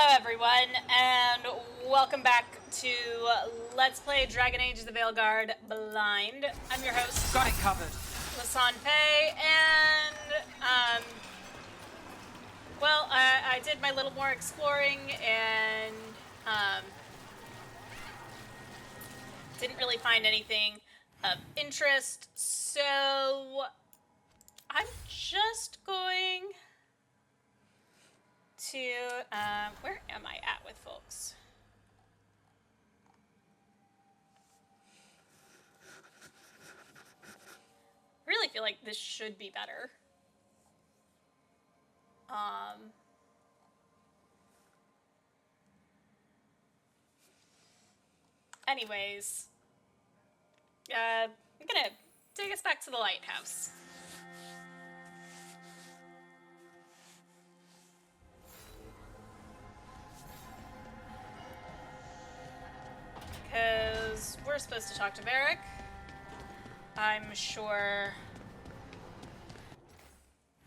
Hello everyone, and welcome back to Let's Play Dragon Age The Veilguard Blind. I'm your host, Got it covered. Lasan Pei, and, well, I did my little more exploring, and, didn't really find anything of interest, so I'm just going to, where am I at with folks? I really feel like this should be better. Anyways, I'm gonna take us back to the lighthouse. Because we're supposed to talk to Varric. I'm sure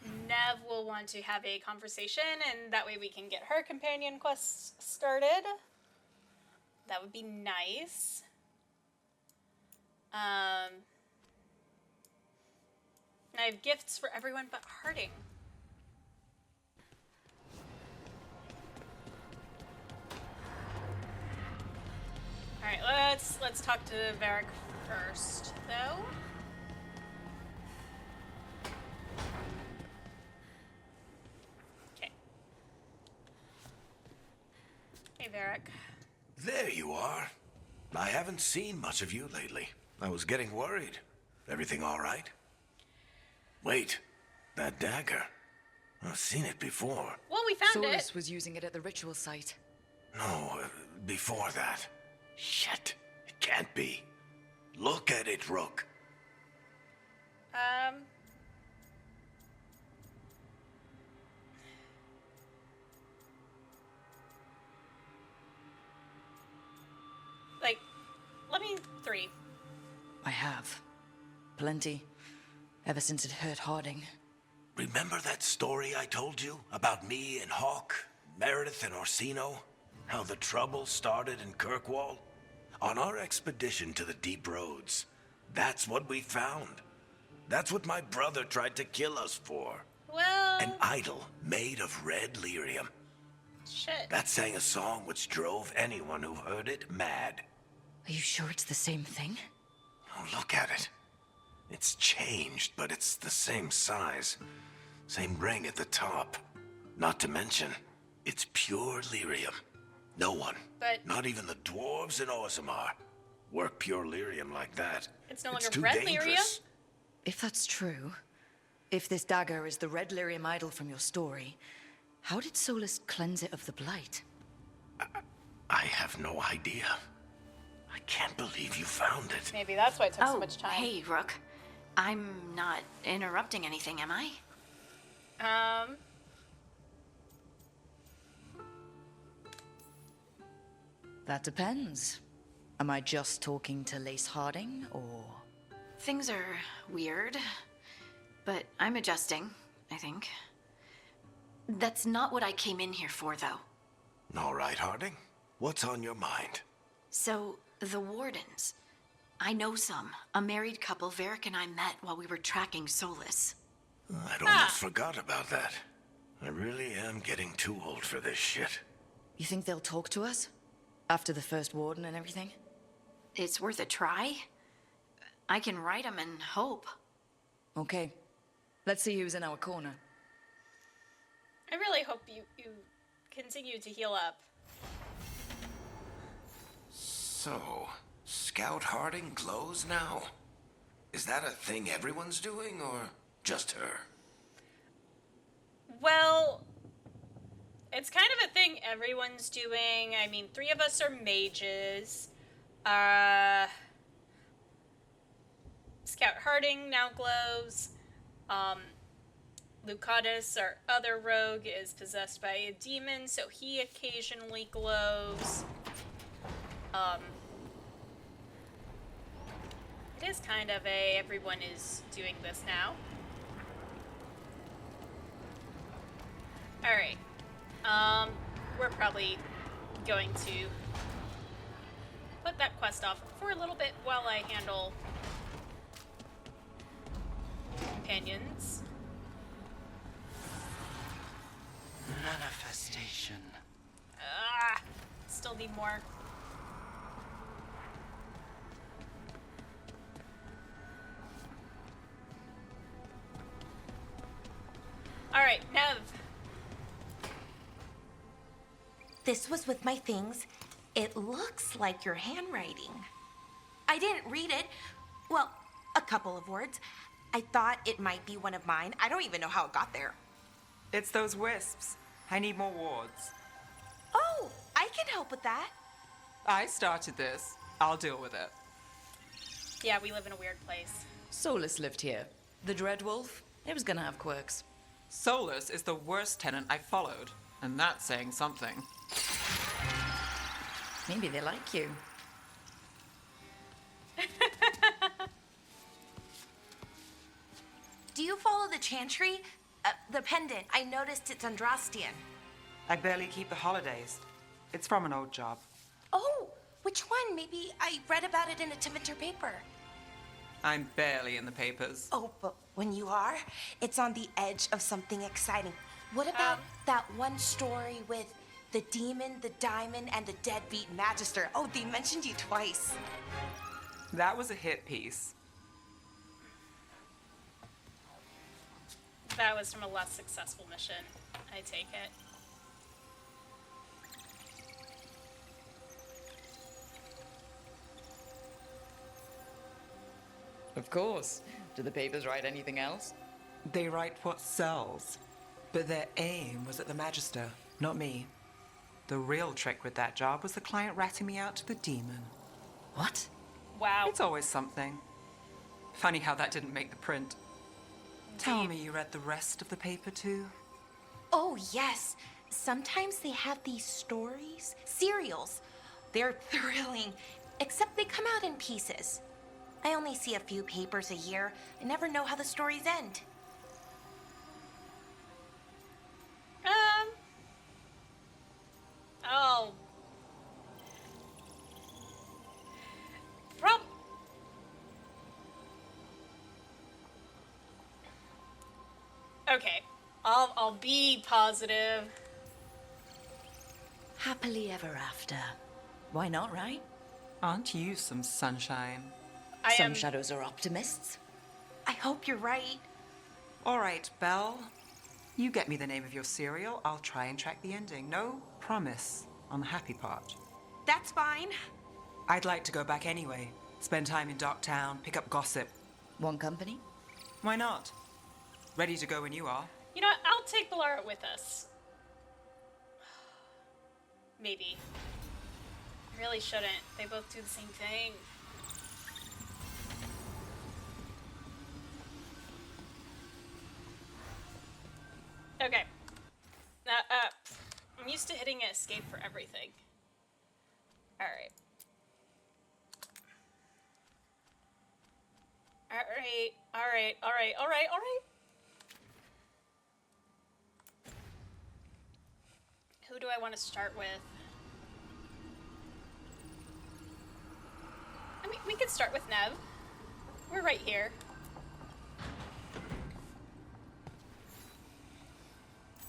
Nev will want to have a conversation, and that way we can get her companion quests started. That would be nice. I have gifts for everyone but Harding. Alright, let's talk to Varric first, though. Okay. Hey, Varric. There you are. I haven't seen much of you lately. I was getting worried. Everything all right? Wait, that dagger. I've seen it before. Well, we found Solus it. was using it at the ritual site. No, before that. Shit, it can't be. Look at it, Rook. Like, let me 3. I have. Plenty. Ever since it hurt Harding. Remember that story I told you about me and Hawk, Meredith and Orsino? How the trouble started in Kirkwall? On our expedition to the Deep Roads, that's what we found. That's what my brother tried to kill us for. Well, An idol made of red lyrium. shit. That sang a song which drove anyone who heard it mad. Are you sure it's the same thing? Oh, look at it. It's changed, but it's the same size. Same ring at the top. Not to mention, it's pure lyrium. No one, But- not even the dwarves in Orzammar, work pure lyrium like that. It's no longer too red dangerous. If that's true, if this dagger is the red lyrium idol from your story, how did Solus cleanse it of the blight? I have no idea. I can't believe you found it. Maybe that's why it took so much time. Hey, Rook. I'm not interrupting anything, am I? That depends. Am I just talking to Lace Harding, or... Things are weird, but I'm adjusting, I think. That's not what I came in here for, though. All right, Harding. What's on your mind? So, the Wardens. I know some. A married couple Varric and I met while we were tracking Solus. I'd almost forgot about that. I really am getting too old for this shit. You think they'll talk to us? After the first warden and everything? It's worth a try. I can write them and hope. Okay. Let's see who's in our corner. I really hope you continue to heal up. So, Scout Harding glows now? Is that a thing everyone's doing, or just her? Well, it's kind of a thing everyone's doing. I mean, 3 of us are mages. Scout Harding now glows. Lucatus, our other rogue, is possessed by a demon, so he occasionally glows. It is kind of a everyone is doing this now. Alright. we're probably going to put that quest off for a little bit while I handle companions. Manifestation. Still need more. Alright, Nev. This was with my things. It looks like your handwriting. I didn't read it. Well, a couple of words. I thought it might be one of mine. I don't even know how it got there. It's those wisps. I need more wards. Oh, I can help with that. I started this. I'll deal with it. Yeah, we live in a weird place. Solus lived here. The Dreadwolf, it was gonna have quirks. Solus is the worst tenant I followed, and that's saying something. Maybe they like you. Do you follow the chantry? The pendant. I noticed it's Andrastian. I barely keep the holidays. It's from an old job. Oh, which one? Maybe I read about it in a Timenter paper. I'm barely in the papers. Oh, but when you are, it's on the edge of something exciting. What about that one story with the demon, the diamond, and the deadbeat magister? Oh, they mentioned you twice. That was a hit piece. That was from a less successful mission. I take it. Of course. Do the papers write anything else? They write what sells. But their aim was at the Magister, not me. The real trick with that job was the client ratting me out to the demon. What? Wow. It's always something. Funny how that didn't make the print. Tell me you read the rest of the paper too? Oh, yes. Sometimes they have these stories, serials. They're thrilling, except they come out in pieces. I only see a few papers a year. I never know how the stories end. Oh. Okay. I'll be positive. Happily ever after. Why not, right? Aren't you some sunshine? Some shadows are optimists. I hope you're right. All right, Belle. You get me the name of your cereal. I'll try and track the ending. No promise on the happy part. That's fine. I'd like to go back anyway. Spend time in Darktown, pick up gossip. One company? Why not? Ready to go when you are. You know what? I'll take Balara with us. Maybe. I really shouldn't. They both do the same thing. Okay. I'm used to hitting escape for everything. Alright. Alright. Who do I want to start with? I mean, we could start with Nev. We're right here.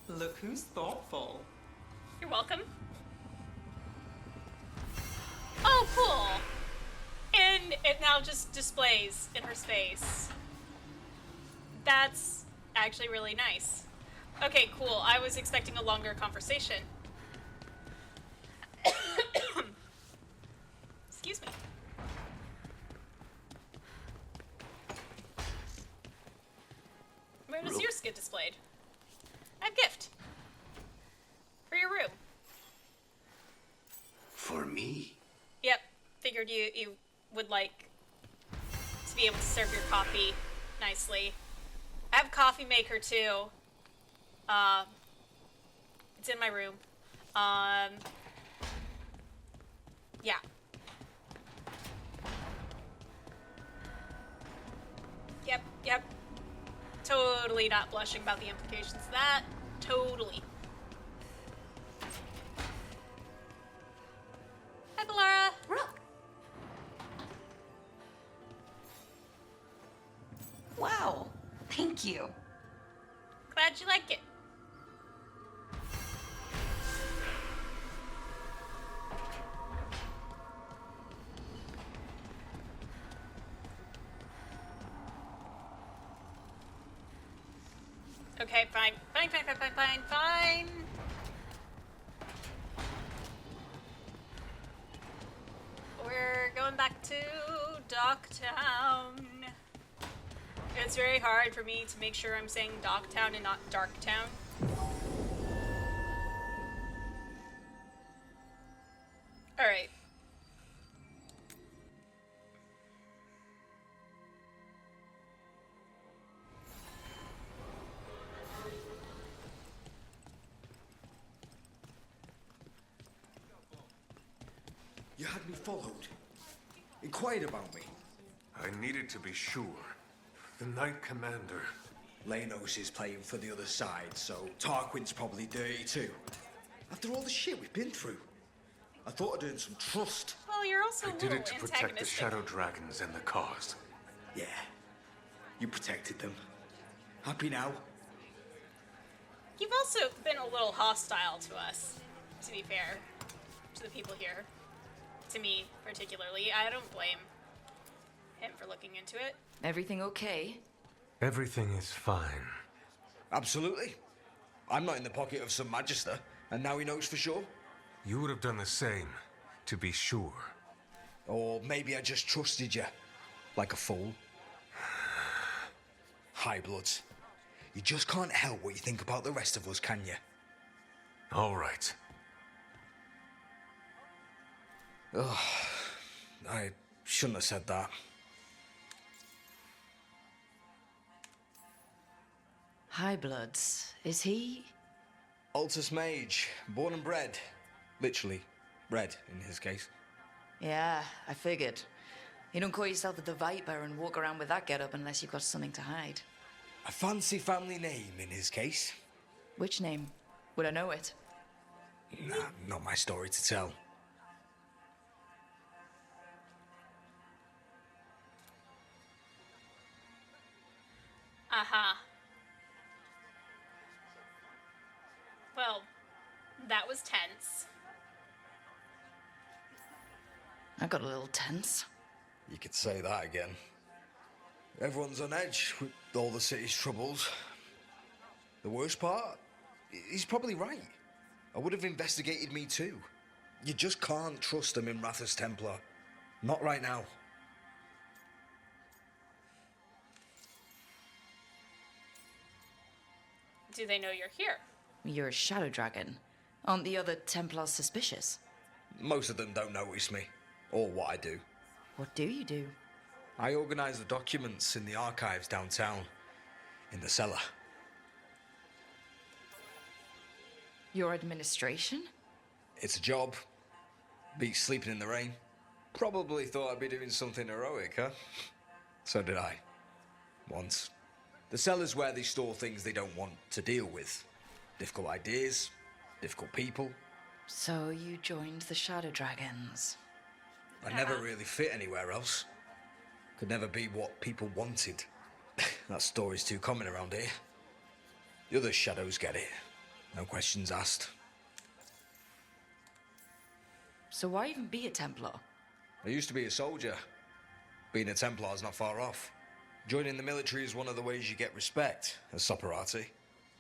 Look who's thoughtful. You're welcome. Oh, cool! And it now just displays in her space. That's actually really nice. Okay, cool. I was expecting a longer conversation. Excuse me. Where does yours get displayed? I have gift. For your room. For me? Yep. Figured you would like to be able to serve your coffee nicely. I have a coffee maker too. It's in my room. Yeah. Yep. Totally not blushing about the implications of that. Totally. Thank you. Glad you like it. Okay, fine. Fine. We're going back to Docktown. It's very hard for me to make sure I'm saying Docktown and not Darktown. Alright. You had me followed. Inquired about me. I needed to be sure. The Knight Commander. Lanos is playing for the other side, so Tarquin's probably dirty too. After all the shit we've been through. I thought I'd earned some trust. Well, you're also I a did little it to protect the antagonistic. Shadow Dragons and the cause. Yeah. You protected them. Happy now? You've also been a little hostile to us, to be fair. To the people here. To me, particularly. I don't blame him for looking into it. Everything okay? Everything is fine. Absolutely. I'm not in the pocket of some magister, and now he knows for sure. You would have done the same, to be sure. Or maybe I just trusted you. Like a fool. High Bloods. You just can't help what you think about the rest of us, can you? All right. Ugh. I shouldn't have said that. High Bloods. Is he? Altus Mage, born and bred. Literally, bred in his case. Yeah, I figured. You don't call yourself the Viper and walk around with that getup unless you've got something to hide. A fancy family name in his case. Which name? Would I know it? Nah, not my story to tell. Aha. Well, that was tense. I got a little tense. You could say that again. Everyone's on edge with all the city's troubles. The worst part? He's probably right. I would have investigated me too. You just can't trust them in Rathus Templar. Not right now. Do they know you're here? You're a shadow dragon. Aren't the other Templars suspicious? Most of them don't notice me, or what I do. What do you do? I organise the documents in the archives downtown, in the cellar. Your administration? It's a job. Beats sleeping in the rain. Probably thought I'd be doing something heroic, huh? So did I. Once. The cellar's where they store things they don't want to deal with. Difficult ideas, difficult people. So you joined the Shadow Dragons. I never really fit anywhere else. Could never be what people wanted. That story's too common around here. The other shadows get it. No questions asked. So why even be a Templar? I used to be a soldier. Being a Templar's not far off. Joining the military is one of the ways you get respect, as Soparati.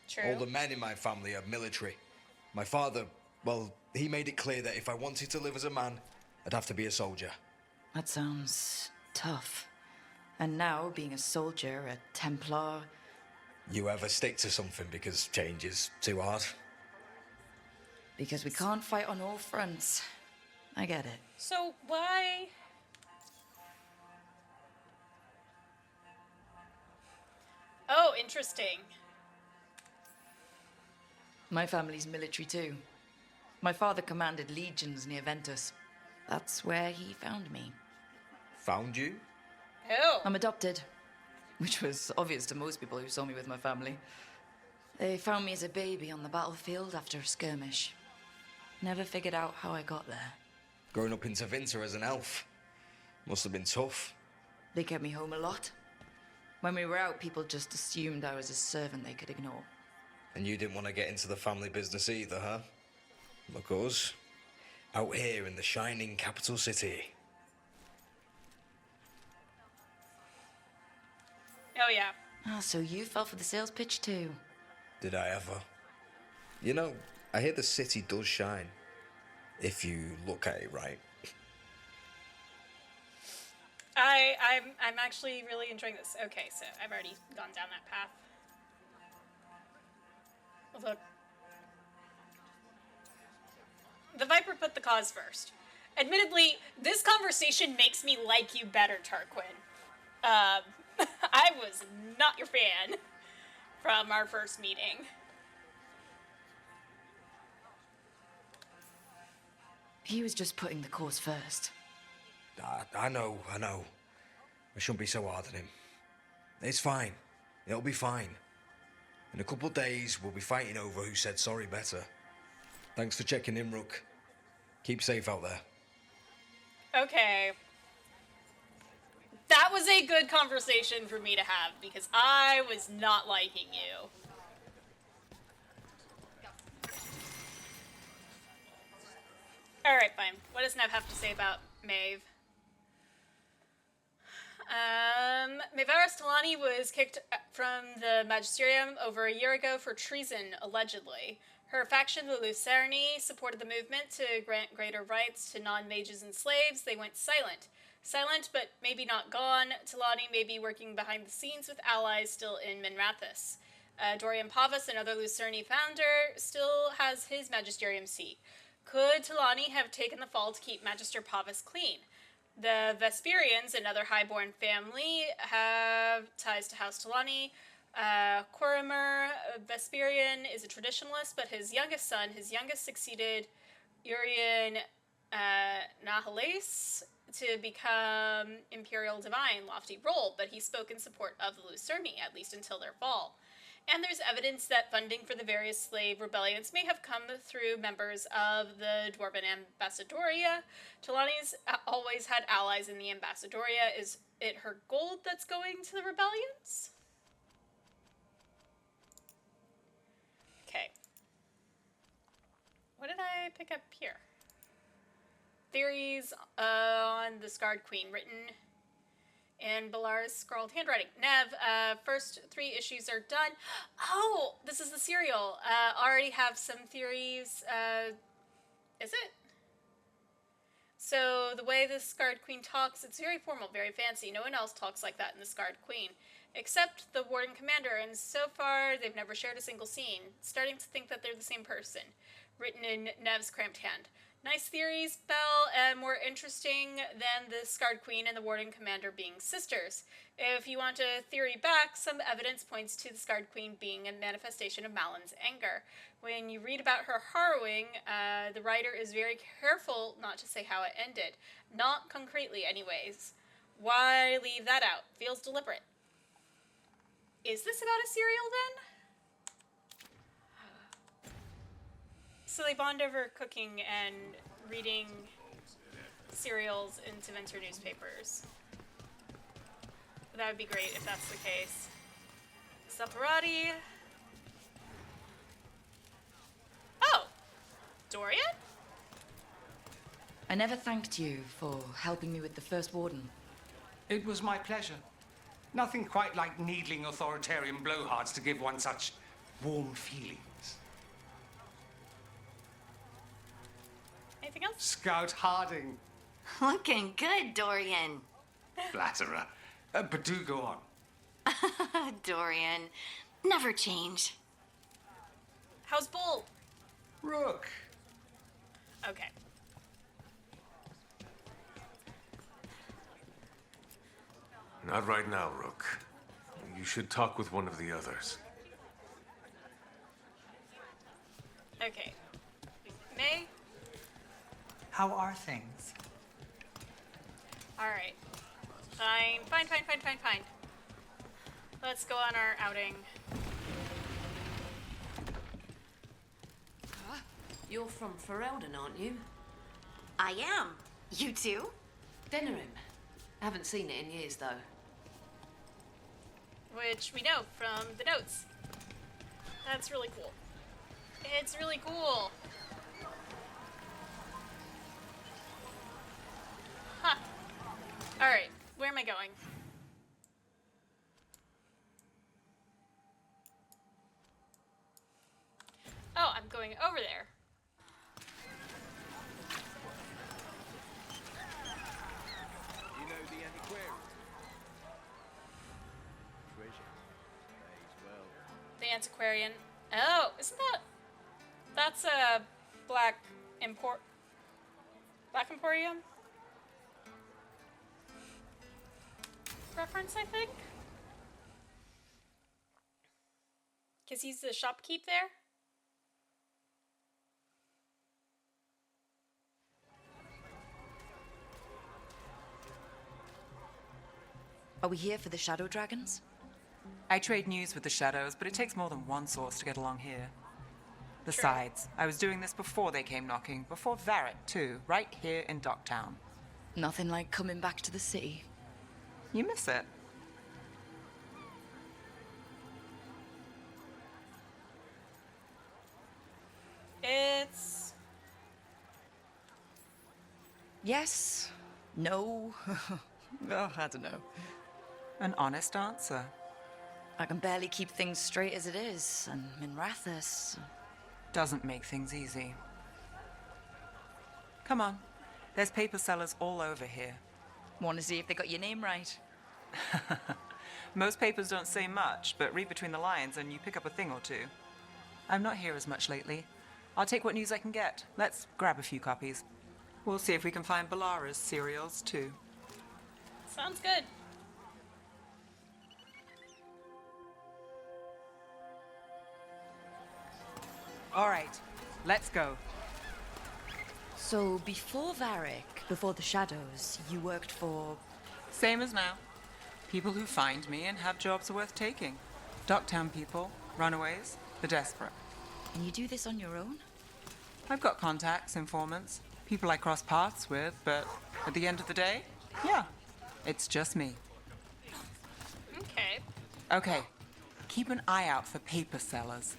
True. All the men in my family are military. My father, well, he made it clear that if I wanted to live as a man, I'd have to be a soldier. That sounds tough. And now, being a soldier, a Templar... You ever stick to something because change is too hard? Because we can't fight on all fronts. I get it. So why... Oh, interesting. My family's military too. My father commanded legions near Ventus. That's where he found me. Found you? Oh. I'm adopted, which was obvious to most people who saw me with my family. They found me as a baby on the battlefield after a skirmish. Never figured out how I got there. Growing up in Tevinter as an elf. Must have been tough. They kept me home a lot. When we were out, people just assumed I was a servant they could ignore. And you didn't want to get into the family business either, huh? Of course. Out here in the shining capital city. Oh, yeah. Ah, so you fell for the sales pitch too. Did I ever? You know, I hear the city does shine. If you look at it right. I'm actually really enjoying this. Okay, so I've already gone down that path. Look. The Viper put the cause first. Admittedly, this conversation makes me like you better, Tarquin. I was not your fan from our first meeting. He was just putting the cause first. I know. I shouldn't be so hard on him. It's fine. It'll be fine. In a couple of days, we'll be fighting over who said sorry better. Thanks for checking in, Rook. Keep safe out there. Okay. That was a good conversation for me to have, because I was not liking you. Alright, fine. What does Nev have to say about Maeve? Maevaris Talani was kicked from the Magisterium over a year ago for treason, allegedly. Her faction, the Lucerni, supported the movement to grant greater rights to non-mages and slaves. They went silent. Silent, but maybe not gone. Talani may be working behind the scenes with allies still in Minrathous. Dorian Pavas, another Lucerni founder, still has his Magisterium seat. Could Talani have taken the fall to keep Magister Pavas clean? The Vesperians, another highborn family, have ties to House Talani. Corimer Vesperian is a traditionalist, but his youngest son, succeeded Urian Nahales to become Imperial Divine, lofty role, but he spoke in support of the Lucerni, at least until their fall. And there's evidence that funding for the various slave rebellions may have come through members of the Dwarven Ambassadoria. Talani's always had allies in the Ambassadoria. Is it her gold that's going to the rebellions? Okay. What did I pick up here? Theories on the Scarred Queen, written in Belar's scrawled handwriting. Nev, first 3 issues are done. Oh, this is the serial. Already have some theories. Is it? So the way the Scarred Queen talks, it's very formal, very fancy. No one else talks like that in the Scarred Queen, except the Warden Commander, and so far they've never shared a single scene. Starting to think that they're the same person. Written in Nev's cramped hand. Nice theories, Belle, and more interesting than the Scarred Queen and the Warden Commander being sisters. If you want a theory back, some evidence points to the Scarred Queen being a manifestation of Malin's anger. When you read about her harrowing, the writer is very careful not to say how it ended. Not concretely, anyways. Why leave that out? Feels deliberate. Is this about a serial, then? So they bond over cooking and reading serials in Tevinter newspapers. That would be great if that's the case. Saparati. Oh! Dorian? I never thanked you for helping me with the first warden. It was my pleasure. Nothing quite like needling authoritarian blowhards to give one such warm feelings. Anything else? Scout Harding. Looking good, Dorian. Flatterer. But do go on. Dorian, never change. How's Bull? Rook. Okay. Not right now, Rook. You should talk with one of the others. Okay. May? How are things? Alright. Fine. Let's go on our outing. You're from Ferelden, aren't you? I am. You too? Denerim. Haven't seen it in years, though. which we know from the notes. That's really cool. It's really cool. Huh. Alright, where am I going? Oh, I'm going over there. You know the antiquarian? Treasure. Age Veilguard. The antiquarian. Oh, isn't that... That's a Black Emporium? Reference, I think? Because he's the shopkeep there? Are we here for the Shadow Dragons? I trade news with the Shadows, but it takes more than one source to get along here. Besides, I was doing this before they came knocking, before Varric, too, right here in Docktown. Nothing like coming back to the city. You miss it. It's... Yes. No. Oh, I don't know. An honest answer. I can barely keep things straight as it is, and Minrathous... Doesn't make things easy. Come on. There's paper sellers all over here. Want to see if they got your name right? Most papers don't say much, but read between the lines and you pick up a thing or two. I'm not here as much lately. I'll take what news I can get. Let's grab a few copies. We'll see if we can find Balara's cereals, too. Sounds good. All right, let's go. So, before Varric, before the Shadows, you worked for... Same as now. People who find me and have jobs worth taking. Docktown people, runaways, the desperate. And you do this on your own? I've got contacts, informants, people I cross paths with, but at the end of the day, yeah, it's just me. Okay. Okay, keep an eye out for paper sellers.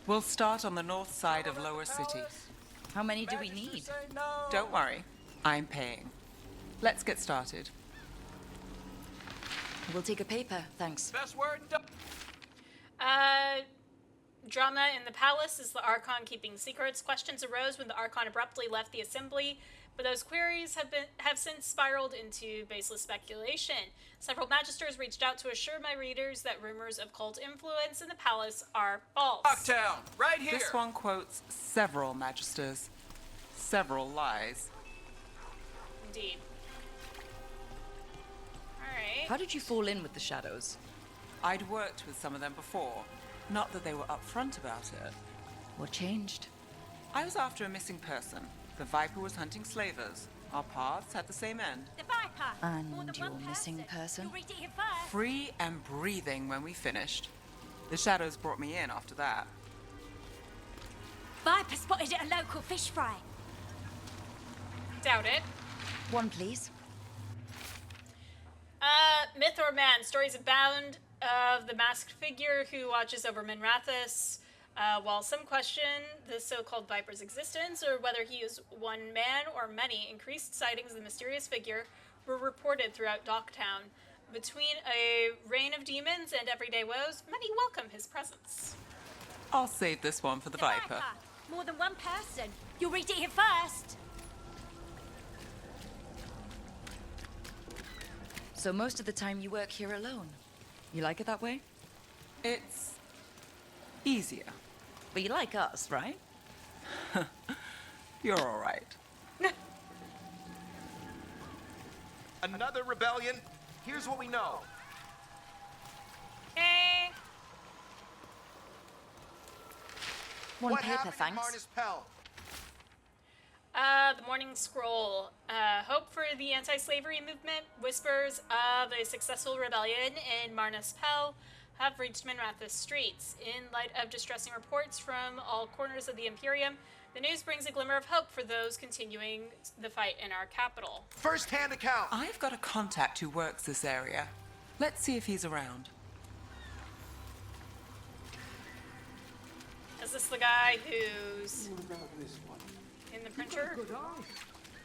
We'll start on the north side of Lower City. How many do we need? Don't worry, I'm paying. Let's get started. We'll take a paper, thanks. Best word done. Drama in the palace is the Archon keeping secrets. Questions arose when the Archon abruptly left the assembly, but those queries have since spiraled into baseless speculation. Several magisters reached out to assure my readers that rumors of cult influence in the palace are false. Lockdown, right here. This one quotes several magisters, several lies. Indeed. Alright. How did you fall in with the Shadows? I'd worked with some of them before. Not that they were upfront about it. What changed? I was after a missing person. The Viper was hunting slavers. Our paths had the same end. The Viper! And your missing person? You'll read it here first. Free and breathing when we finished. The Shadows brought me in after that. Viper spotted at a local fish fry. Doubt it. One, please. Myth or man, stories abound of the masked figure who watches over Minrathous. While some question the so-called Viper's existence or whether he is one man or many, increased sightings of the mysterious figure were reported throughout Docktown. Between a reign of demons and everyday woes, many welcome his presence. I'll save this one for the Viper. More than one person. You'll read it here first. So most of the time you work here alone. You like it that way? It's easier. But you like us, right? You're all right. Another rebellion. Here's what we know. One what paper, happened in thanks. Marnus Pell? The Morning Scroll. Hope for the anti-slavery movement. Whispers of a successful rebellion in Marnus Pell have reached Minrathous streets. In light of distressing reports from all corners of the Imperium, the news brings a glimmer of hope for those continuing the fight in our capital. First-hand account. I've got a contact who works this area. Let's see if he's around. Is this the guy who's in the printer? Good eye.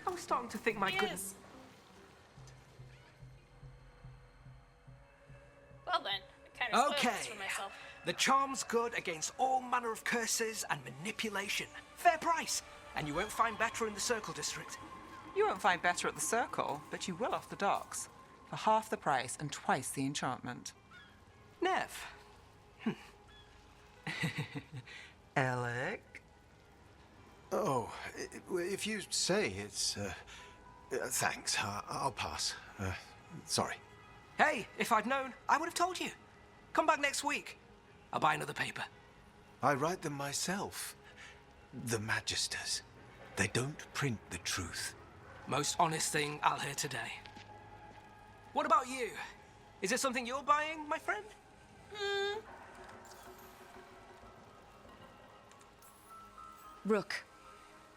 I was starting to think my He goodness. is. Well then, I kind of spoiled Okay. this for myself. The charm's good against all manner of curses and manipulation. Fair price. And you won't find better in the Circle District. You won't find better at the Circle, but you will off the docks. For half the price and twice the enchantment. Nev. Alec? Oh, if you say it's... thanks. I'll pass. Sorry. Hey, if I'd known, I would have told you. Come back next week. I'll buy another paper. I write them myself. The Magisters. They don't print the truth. Most honest thing I'll hear today. What about you? Is it something you're buying, my friend? Rook.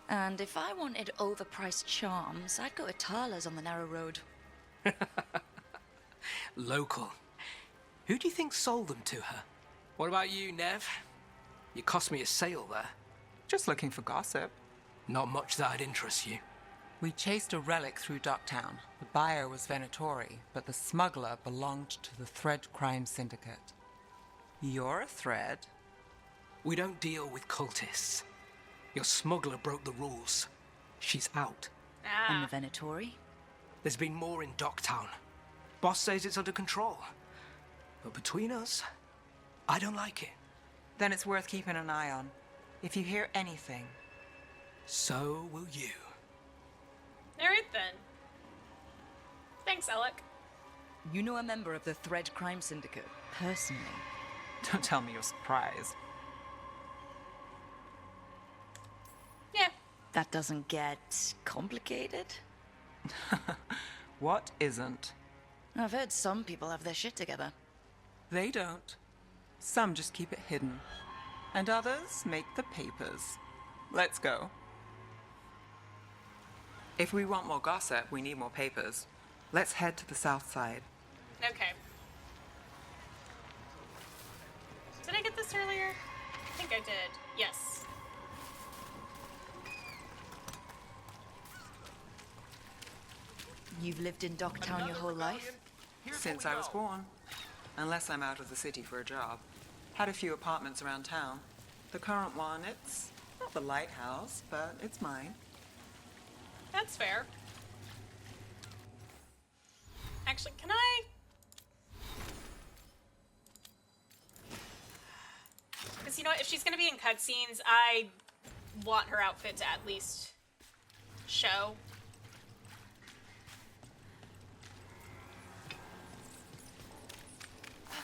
And if I wanted overpriced charms, I'd go to Tala's on the narrow road. Local. Who do you think sold them to her? What about you, Nev? You cost me a sale there. Just looking for gossip. Not much that'd interest you. We chased a relic through Docktown. The buyer was Venatori, but the smuggler belonged to the Thread Crime Syndicate. You're a thread. We don't deal with cultists. Your smuggler broke the rules. She's out. And the Venatori? There's been more in Docktown. Boss says it's under control. But between us, I don't like it. Then it's worth keeping an eye on. If you hear anything. So will you. Alright then. Thanks, Alec. You know a member of the Thread Crime Syndicate, personally. Don't tell me you're surprised. Yeah. That doesn't get complicated? What isn't? I've heard some people have their shit together. They don't. Some just keep it hidden. And others make the papers. Let's go. If we want more gossip, we need more papers. Let's head to the south side. Okay. Did I get this earlier? I think I did. Yes. You've lived in Docktown your whole life? Since I was born. Unless I'm out of the city for a job. Had a few apartments around town. The current one, it's not the lighthouse, but it's mine. That's fair. Actually, can I... Because, you know what, if she's going to be in cutscenes, I want her outfit to at least show.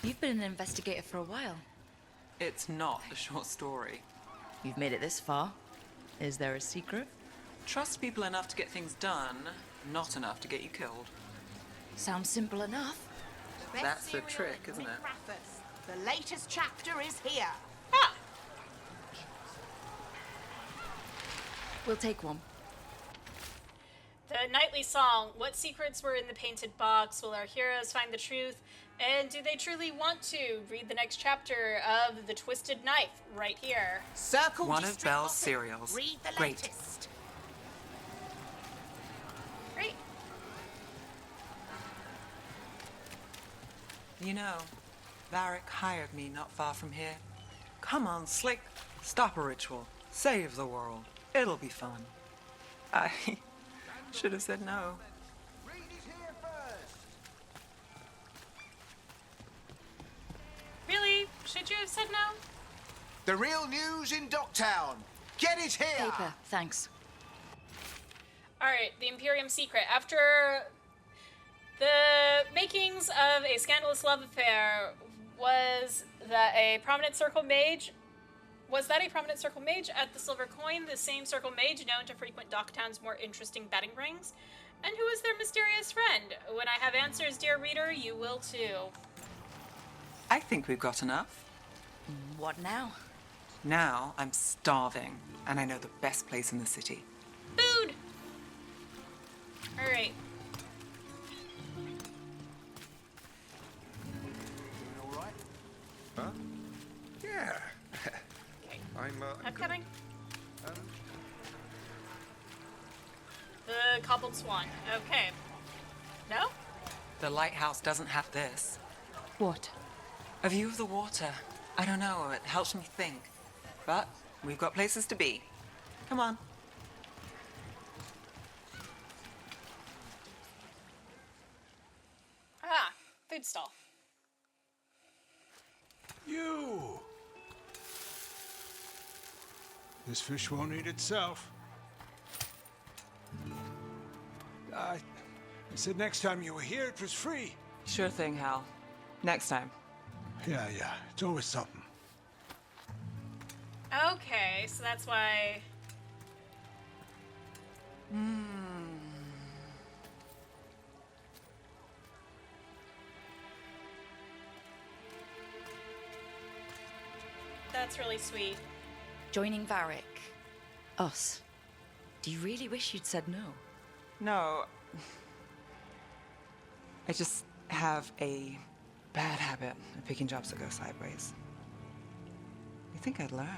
You've been an investigator for a while. It's not a short story. You've made it this far. Is there a secret? Trust people enough to get things done, not enough to get you killed. Sounds simple enough. That's the trick, isn't it? The latest chapter is here. We'll take one. The nightly song, what secrets were in the painted box? Will our heroes find the truth? And do they truly want to? Read the next chapter of The Twisted Knife right here. Circle One of District Belle's Office. cereals. Read the Great. latest. Great. You know, Varric hired me not far from here. Come on, Slick. Stop a ritual. Save the world. It'll be fun. I should have said no. Really? Should you have said no? The real news in Docktown. Get it here. Paper, thanks. Alright, the Imperium secret. After the makings of a scandalous love affair, was that a prominent circle mage at the Silver Coin, the same circle mage known to frequent Docktown's more interesting betting rings? And who is their mysterious friend? When I have answers, dear reader, you will too. I think we've got enough. What now? Now I'm starving, and I know the best place in the city. Food! Alright. Huh? Yeah. I'm coming. The cobbled swan. Okay. No? The lighthouse doesn't have this. What? A view of the water. I don't know, it helps me think. But we've got places to be. Come on. Ah, food stall. You! This fish won't eat itself. I said next time you were here, it was free. Sure thing, Hal. Next time. Yeah, it's always something. Okay, so that's why... That's really sweet. Joining Varric. Us. Do you really wish you'd said no? No. I just have a bad habit of picking jobs that go sideways. You think I'd learn?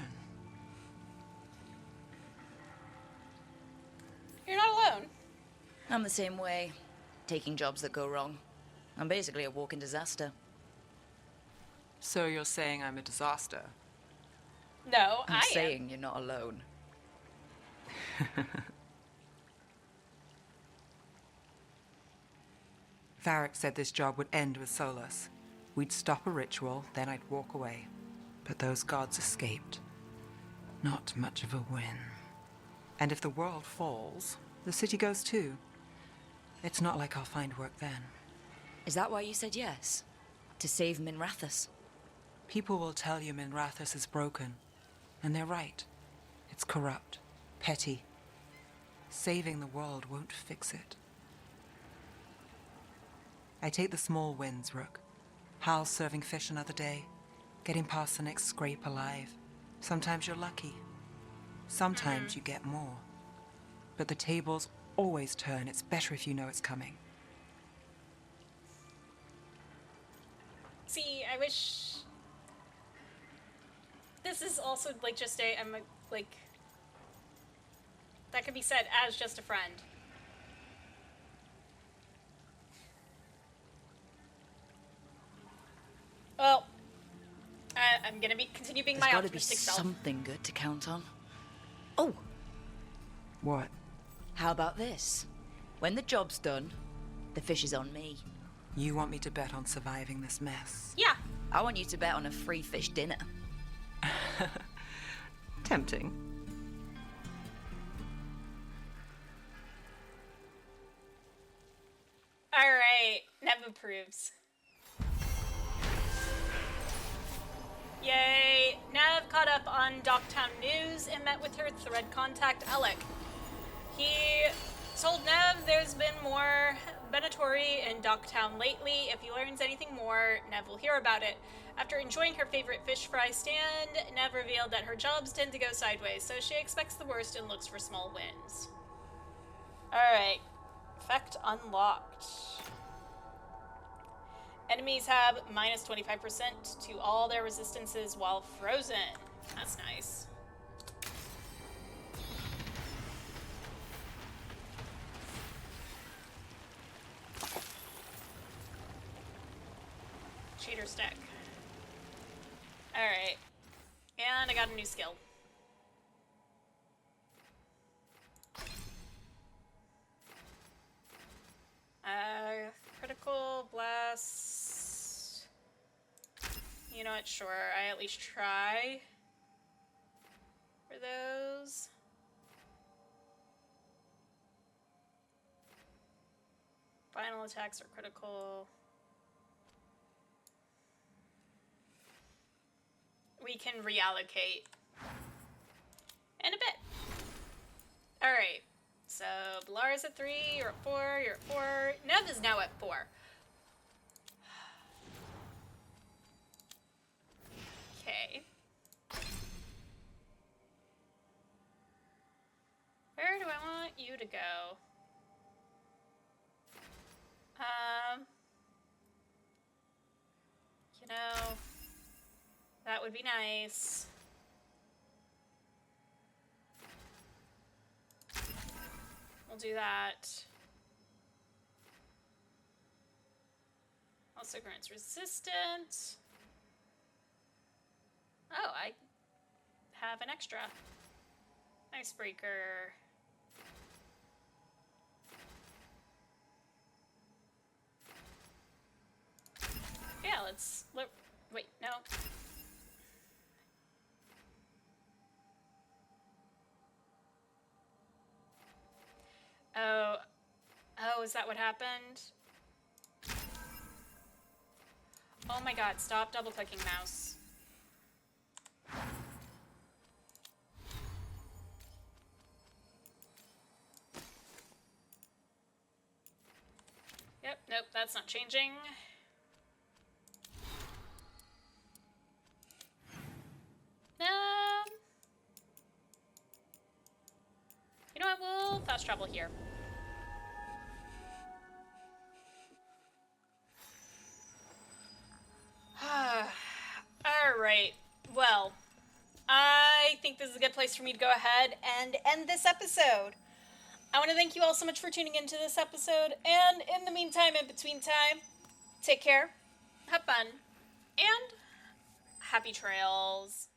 You're not alone. I'm the same way. Taking jobs that go wrong. I'm basically a walking disaster. So you're saying I'm a disaster? No, I'm saying you're not alone. Varric said this job would end with Solus. We'd stop a ritual, then I'd walk away. But those gods escaped. Not much of a win. And if the world falls, the city goes too. It's not like I'll find work then. Is that why you said yes? To save Minrathous? People will tell you Minrathous is broken. And they're right. It's corrupt, petty. Saving the world won't fix it. I take the small wins, Rook. Hal serving fish another day. Getting past the next scrape alive. Sometimes you're lucky. Sometimes you get more. But the tables always turn. It's better if you know it's coming. See, I wish... This is also, like, just a... I'm, like... That could be said as just a friend. Well... I'm gonna continue being my optimistic self. There's gotta be something good to count on. Oh! What? How about this? When the job's done, the fish is on me. You want me to bet on surviving this mess? Yeah. I want you to bet on a free fish dinner. Tempting. Alright, Nev approves. Yay! Nev caught up on Docktown news and met with her thread contact, Alec. He told Nev there's been more Benatori in Docktown lately. If he learns anything more, Nev will hear about it. After enjoying her favorite fish fry stand, Nev revealed that her jobs tend to go sideways, so she expects the worst and looks for small wins. Alright. Effect unlocked. Enemies have minus 25% to all their resistances while frozen. That's nice. Cheater stack. Alright. And I got a new skill. Critical blast. You know what? Sure. I at least try for those. Final attacks are critical. We can reallocate in a bit. Alright. So, Blar's at 3, you're at 4, you're at 4. Nev is now at 4. Okay. Where do I want you to go? You know, that would be nice. We'll do that. Also grants resistance. Oh, I have an extra. Icebreaker. Yeah, let's... Wait, no. Oh, is that what happened? Oh my god, stop double-clicking, mouse. Yep, nope, that's not changing. You know what, we'll fast travel here. Alright, well, I think this is a good place for me to go ahead and end this episode. I want to thank you all so much for tuning into this episode, and in the meantime, in between time, take care, have fun, and happy trails.